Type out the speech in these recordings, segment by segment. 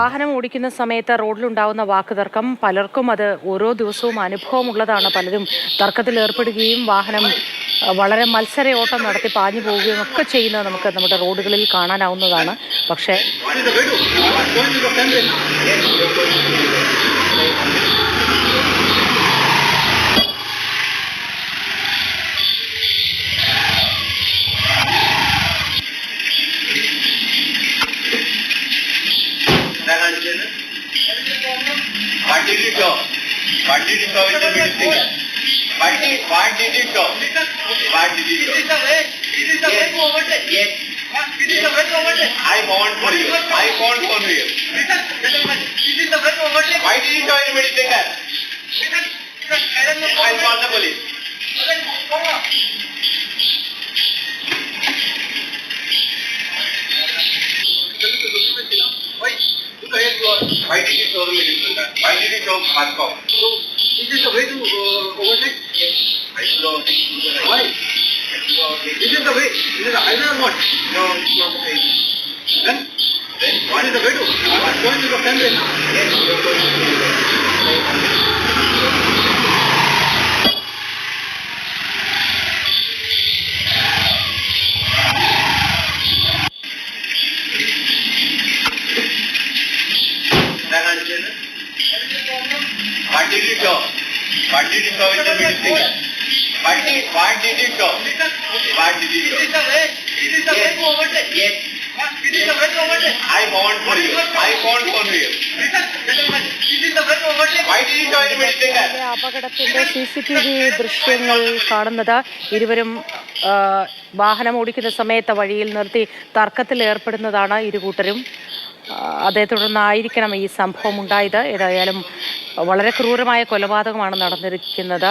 വാഹനം ഓടിക്കുന്ന സമയത്ത് റോഡിലുണ്ടാവുന്ന വാക്കുതർക്കം പലർക്കും അത് ഓരോ ദിവസവും അനുഭവമുള്ളതാണ്. പലരും തർക്കത്തിൽ ഏർപ്പെടുകയും വാഹനം വളരെ മത്സര ഓട്ടം നടത്തി പാഞ്ഞു പോവുകയും ഒക്കെ ചെയ്യുന്നത് നമുക്ക് നമ്മുടെ റോഡുകളിൽ കാണാനാവുന്നതാണ്. പക്ഷേ What did you talk? What did you talk in the meeting? What did you talk? What did you talk? This is the way to overtake. Yes. This is the way to overtake. I want for you. I want for you. Listen, gentlemen, this is the way to overtake. Why did you talk in the meeting? Listen, I don't know. I'll call the police. Why did you talk in the meeting? Why did you talk hard cop? This is the way to overtake. I saw Why? This is the way. This is the highway or what? No, it's not the same. Then what is the way to? Going to the family. Yes, you're going to What did you talk? What did you talk in the meeting? What did you talk? What did you This is talk? the way. This is the way to overtake. Yes, This is the way to overtake. I want for you. I want for you. Listen, gentlemen, this is the way to overtake. Why did you talk in the meeting? അപകടത്തിന്റെ CCTV ദൃശ്യങ്ങൾ കാണുന്നത് ഇരുവരും വാഹനം ഓടിക്കുന്ന സമയത്ത് വഴിയിൽ നിർത്തി തർക്കത്തിൽ ഏർപ്പെടുന്നതാണ് ഇരുകൂട്ടരും. അതേ തുടർന്നായിരിക്കണം ഈ സംഭവം ഉണ്ടായത്. ഏതായാലും വളരെ ക്രൂരമായ കൊലപാതകമാണ് നടന്നിരിക്കുന്നത്.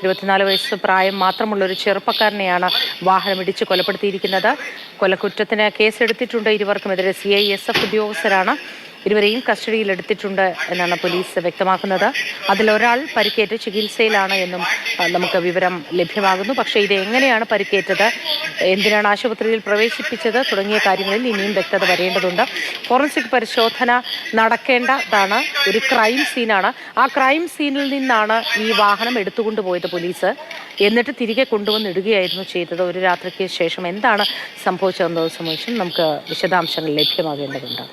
24 വയസ്സ് പ്രായം മാത്രമുള്ളൊരു ചെറുപ്പക്കാരനെയാണ് വാഹനം ഇടിച്ച് കൊലപ്പെടുത്തിയിരിക്കുന്നത്. കൊലക്കുറ്റത്തിന് കേസെടുത്തിട്ടുണ്ട്. ഇരുവർക്കുമെതിരെ CISF ഉദ്യോഗസ്ഥരാണ്. ഇരുവരെയും കസ്റ്റഡിയിലെടുത്തിട്ടുണ്ട് എന്നാണ് പോലീസ് വ്യക്തമാക്കുന്നത്. അതിലൊരാൾ പരിക്കേറ്റ് ചികിത്സയിലാണ് എന്നും നമുക്ക് വിവരം ലഭ്യമാകുന്നു. പക്ഷേ ഇത് എങ്ങനെയാണ് പരിക്കേറ്റത്, എന്തിനാണ് ആശുപത്രിയിൽ പ്രവേശിപ്പിച്ചത് തുടങ്ങിയ കാര്യങ്ങളിൽ ഇനിയും വ്യക്തത വരേണ്ടതുണ്ട്. ഫോറൻസിക് പരിശോധന നടക്കേണ്ടതാണ്. ഒരു ക്രൈം സീനാണ്. ആ ക്രൈം സീനിൽ നിന്നാണ് ഈ വാഹനം എടുത്തുകൊണ്ടുപോയത് പോലീസ്. എന്നിട്ട് തിരികെ കൊണ്ടുവന്നിടുകയായിരുന്നു ചെയ്തത്. ഒരു രാത്രിക്ക് ശേഷം എന്താണ് സംഭവിച്ചതെന്നത് സംബന്ധിച്ചും നമുക്ക് വിശദാംശങ്ങൾ ലഭ്യമാകേണ്ടതുണ്ട്.